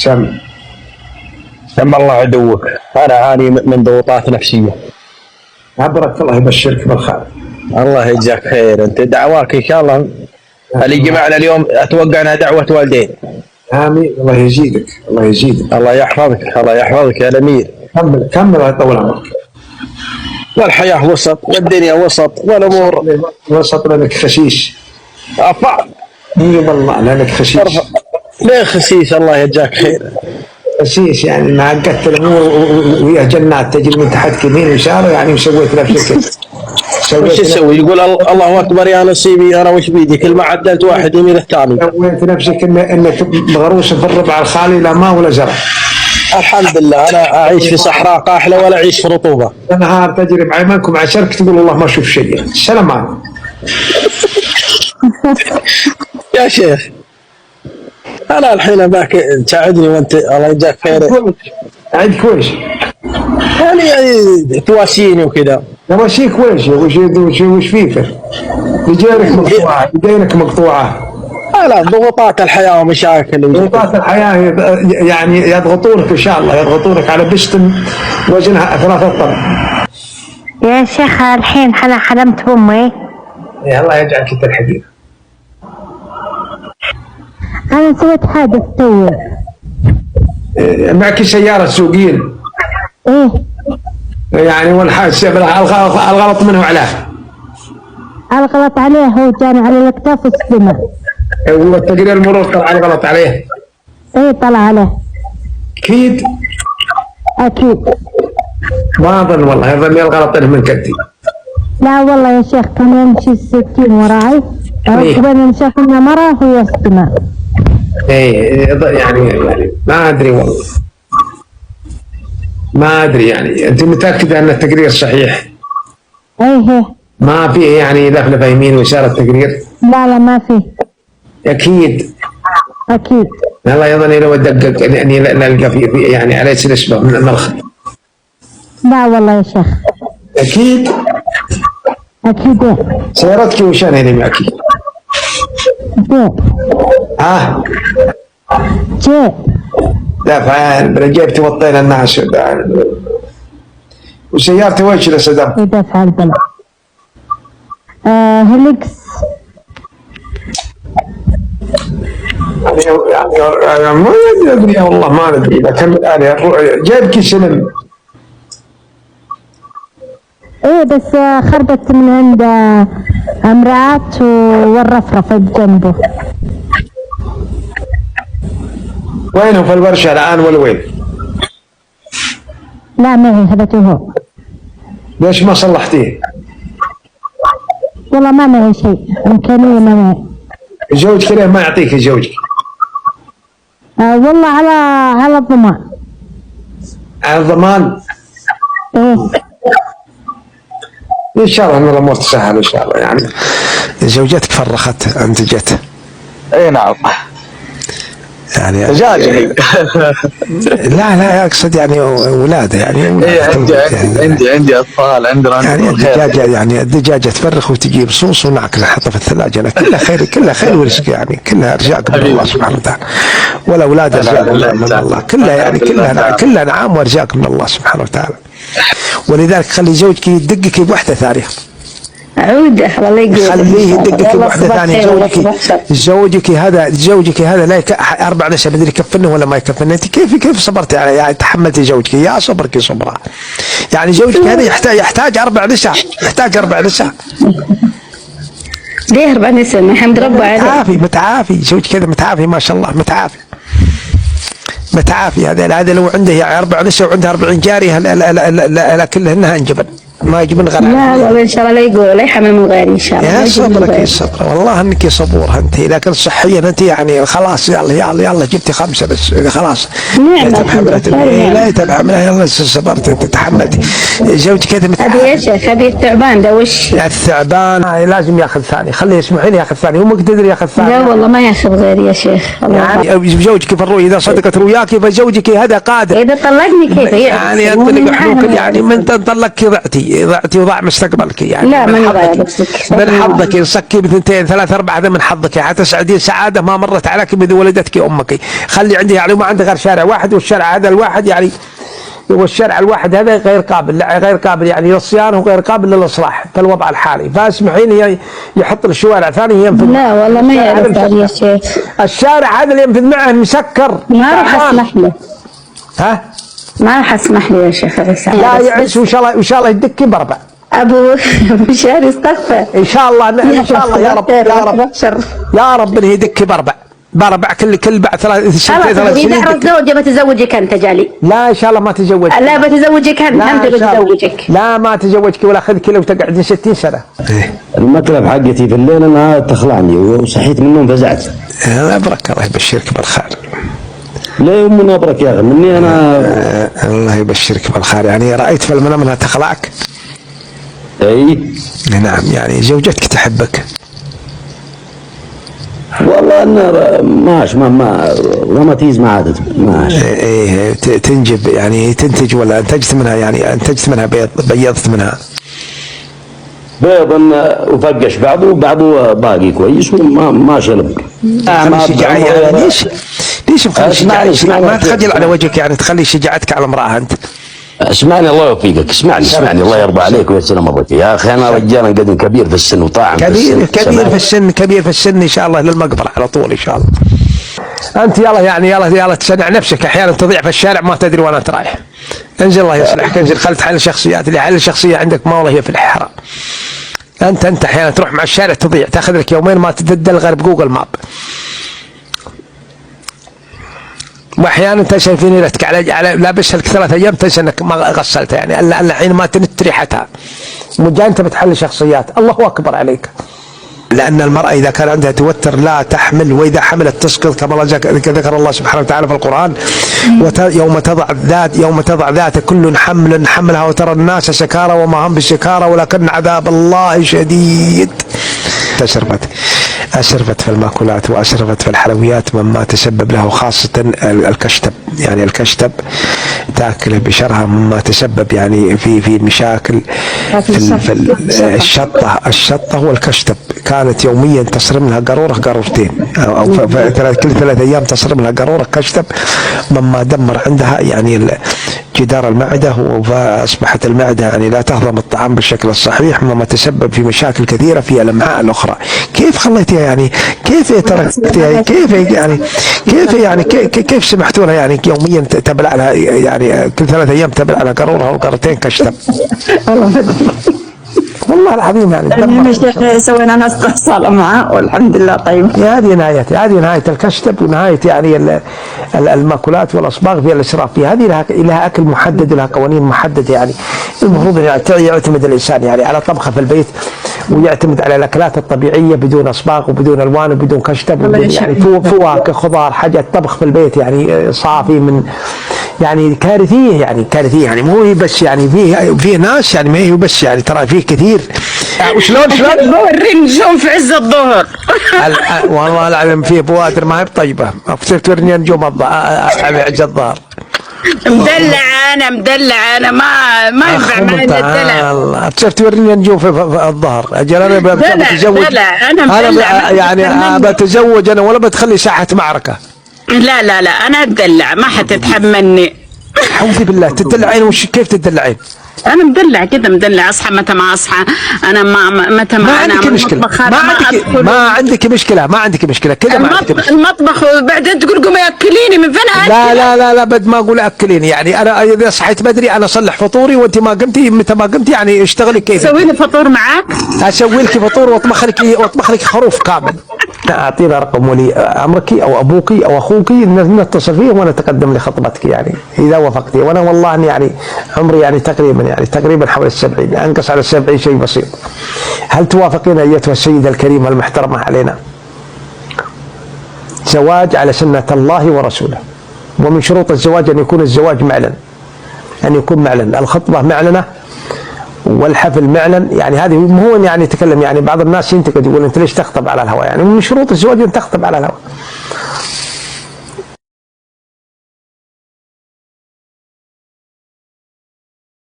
سم. سم الله عدوك. أنا أعاني من ضغوطات نفسية. عبرك الله يبشرك بالخير. الله يجزاك خير. أنت دعواك إن شاء الله اللي جمعنا اليوم أتوقع أنها دعوة والدين. آمين. الله يزيدك الله يزيدك. الله يحفظك الله يحفظك يا الأمير. كمل كمل ويطول عمرك. والحياة وسط والدنيا وسط والأمور وسط لأنك خسيس. أفا. إي والله لأنك خسيس. ليه خسيس؟ الله يجزاك خير. خسيس يعني ما عقدت الأمور ويا جنات تجري من تحت يمين ويسار يعني وسويت نفسك كذا. وش تسوي؟ يقول الله أكبر يا نصيبي أنا وش بيدي كل ما عدلت واحد يمين الثاني. سويت نفسك إنك مغروس في الربع الخالي لا ماء ولا زرع. الحمد لله أنا أعيش في صحراء قاحلة ولا أعيش في رطوبة. نهار تجري بعينك ومع شرك تقول والله ما أشوف شيء. السلام عليكم. يا شيخ أنا الحين باك تساعدني وأنت الله يجزاك خير. عندك ويش؟ يعني تواسيني وكذا. تواسيك ويش؟ وش فيك؟ رجالك مقطوعة، يدينك مقطوعة. لا ضغوطات الحياة ومشاكل. ضغوطات الحياة يعني يضغطونك إن شاء الله يضغطونك على بشت وزنها 3 طن. يا شيخ الحين أنا حلمت بأمي. يا الله يجعلك أنت الحبيب. أنا سويت حادث توي. معك سيارة تسوقين. إيه. يعني والحادث الغلط منه علاه. الغلط عليه هو جاني على الأكتاف والسمع. والتقرير المرور طلع الغلط عليه. إيه طلع عليه. أكيد. أكيد. ما أظن والله يظن الغلط من كدي. لا والله يا شيخ كان يمشي 60 وراي. وين شافنا مرة هو يستمع. إيه يعني ما أدري والله. ما أدري يعني أنت متأكدة أن التقرير صحيح؟ إيه. ما فيه يعني لفلفة يمين ويسار التقرير؟ لا ما فيه. أكيد. أكيد. الله يظني لو أدقق يعني نلقى في يعني عليه نسبة من المرخ. لا والله يا شيخ. أكيد. أكيد. سيارتك وشان هذي معك؟ جي. جي. لا فعال جيبتي وطينا الناس وسيارتي ويش يا سدام؟ يدفع البلد. هليكس. يعني ما ادري والله ما ندري لكن جايبك سلم. ايه بس خربت من عند امرأة والرفرف بجنبه. وينه في الورشة الآن ولا وين؟ لا معي هذا هو. ليش ما صلحتيه؟ والله ما معي شيء إمكانية ما معي. زوجك ليه ما يعطيك زوجك؟ والله على الضمان. على الضمان؟ ايه. ان شاء الله ان الامور تسهل ان شاء الله يعني. زوجتك فرخت انتجت؟ اي نعم. يعني دجاجة. لا اقصد يعني ولاده يعني. عندي اطفال عندنا يعني الدجاجه يعني الدجاجه تفرخ وتجيب صوص وناكل نحطها في الثلاجه. لا كلها خير ورزق يعني كلها ارزاق من الله سبحانه وتعالى. والاولاد ارزاق من الله كلها يعني كلها نعم وارزاق من الله سبحانه وتعالى. ولذلك خلي زوجك يدقك بوحده ثانيه. عودة والله يقول خليه يدقك بوحده ثانيه. زوجك هذا لا 4 نساء مدري يكفنه ولا ما يكفنه. انت كيف صبرتي على يعني تحملتي زوجك؟ يا صبرك صبره يعني زوجك هذا يحتاج 4 نساء. يحتاج 4 نساء. ليه 4 نساء؟ ما حمد ربه عليه. متعافي زوجك كذا متعافي ما شاء الله متعافي. هذا لو عنده يعني 4 نساء وعنده 40 جاريه لا كلهن انجبن ما يجبن غير. لا والله ان شاء الله لا يقول لا يحمل من غيري ان شاء الله. يا صبرك صبر والله انك صبوره انت. لكن صحيا انت يعني خلاص يلا جبتي 5 بس خلاص. لا تبع يلا صبرت تحملتي. زوجك كذا ابي ايش ابي الثعبان ده وش؟ الثعبان لازم ياخذ ثاني. خليه يسمحي لي ياخذ ثاني. هو ما يقدر ياخذ ثاني. لا والله ما ياخذ غيري يا شيخ. يعني زوجك في الرؤيا اذا صدقت رؤياك فزوجك هذا قادر. اذا طلقني كيف يعني يطلق حنوك يعني من تطلقك ضعتي يضيع مستقبلك يعني. لا ما يضيع من حظك ينصكي بثنتين ثلاث اربع، هذا من حظك حتسعدين سعاده ما مرت عليك بذ ولدتك امك. خلي عندي يعني ما عندي غير شارع واحد، والشارع هذا الواحد يعني والشارع الواحد هذا غير قابل، غير قابل يعني للصيانه وغير قابل للاصلاح في الوضع الحالي. فاسمحيني يحط الشوارع ثانيه ينفذ. لا والله ما يعرف يا شيخ. الشارع هذا اللي ينفذ معه مسكر. ما راح اسمح له. ها؟ ما راح اسمح له يا شيخ. لا يعيش وان شاء الله يدك بربع. ابو شاري استغفر. ان شاء الله يا رب يا رب انه يدك بربع كل بعد 3 سنين. إذا أتزوج بتزوجك أنت جالي. لا إن شاء الله ما تزوجك. لا بتزوجك أنت بتزوجك. لا ما تزوجك ولا أخذك لو تقعدين 60 سنة. المكلب حقتي في الليل أنا تخلعني وصحيت من النوم فزعت. لا برك الله يبشرك بالخير. لا من أبرك يا أخي مني أنا. الله يبشرك بالخير. يعني رأيت في المنام أنها تخلعك. أي نعم يعني زوجتك تحبك. والله انا ما تيز ما عادت ماشي. ايه تنجب يعني تنتج ولا انتجت منها؟ يعني انتجت منها بيضت منها بيض وفقش بعضه باقي كويس وما شلب. ليش مخلي شجاعتك ما تخجل على وجهك يعني تخلي شجاعتك على امرأة انت؟ اسمعني الله يوفقك. اسمعني الله يرضى عليك ويحسن امرك يا اخي. انا رجال قدم كبير في السن وطاعم كبير في السن ان شاء الله للمقبره على طول ان شاء الله. انت يلا تسنع نفسك احيانا تضيع في الشارع ما تدري وين انت رايح. انزل الله يصلحك انزل خلت حل الشخصيات اللي حل الشخصيه عندك ما والله هي في الحرام. انت احيانا تروح مع الشارع تضيع تاخذ لك يومين ما تدل غير بجوجل ماب. واحيانا انت شايفيني لك على لابسها لك 3 ايام تنسى انك ما غسلتها يعني الا الحين ما تنت ريحتها. مجا انت بتحل شخصيات. الله اكبر عليك. لان المراه اذا كان عندها توتر لا تحمل، واذا حملت تسقط كما ذكر الله سبحانه وتعالى في القران. يوم تضع ذات كل حملها وترى الناس سكارى وما هم بالسكارى ولكن عذاب الله شديد. أسرفت في المأكولات وأسرفت في الحلويات مما تسبب له خاصة الكشتب. يعني الكشتب تأكل بشرها مما تسبب يعني في مشاكل في الشطة والكشتب. كانت يوميا تصرم لها قارورتين أو كل 3 أيام تصرم لها قارورة كشتب مما دمر عندها يعني جدار المعدة، فأصبحت المعدة يعني لا تهضم الطعام بالشكل الصحيح مما تسبب في مشاكل كثيرة في الأمعاء الأخرى. كيف خليتها يعني كيف تركتها كيف سمحتوا لها يعني يوميا تبلع لها يعني كل 3 أيام تبلع لها قارورة أو قارتين كشتب؟ والله العظيم يعني الشيخ سوينا ناس استحصال معه والحمد لله. طيب هذه نهاية الكشتب ونهاية يعني المأكولات والأصباغ في الإسراف فيها. هذه لها أكل محدد ولها قوانين محددة. يعني المفروض يعني يعتمد الإنسان يعني على طبخه في البيت ويعتمد على الأكلات الطبيعية بدون أصباغ وبدون ألوان وبدون كشتب وبدون يعني فواكه خضار حاجات طبخ في البيت يعني صافي من يعني كارثية يعني مو هي بس يعني فيه ناس يعني ما هي بس يعني ترى فيه كثير. وشلون وريني شلون في عز الظهر. والله العظيم فيه بوادر ما هي بطيبة. صرت ورني نجوم عز الظهر. مدلعة أنا ما ينفع معي الدلع. الله صرت ورني نجوم في الظهر. أجل أنا بتزوج أنا يعني بتزوج أنا ولا بتخلي ساحة معركة. لا أنا أتدلع ما حتتحملني. أعوذ بالله. تدلعين وش كيف تدلعين؟ أنا مدلع أصحى متى ما أصحى. أنا متى ما أنا ما عندك مشكلة كذا المطبخ وبعدين تقول قومي أكليني من فين؟ لا بد ما أقول أكليني يعني أنا إذا صحيت بدري أنا أصلح فطوري وأنت متى ما قمتي يعني اشتغلي كيف. سوي لي فطور معاك. أسوي لك فطور واطبخ لك خروف كامل. أعطينا رقم ولي أمرك أو أبوك أو أخوك نتصل فيه وأنا أتقدم لخطبتك يعني إذا وافقتي. وأنا والله يعني عمري يعني تقريبا حول 70 أنقص على 70 شيء بسيط. هل توافقين أيتها السيدة الكريمة المحترمة علينا زواج على سنة الله ورسوله؟ ومن شروط الزواج أن يكون الزواج معلن، الخطبة معلنة والحفل معلن. يعني هذه مو يعني يتكلم يعني بعض الناس ينتقد يقول أنت ليش تخطب على الهواء. يعني من شروط الزواج أن تخطب على الهواء.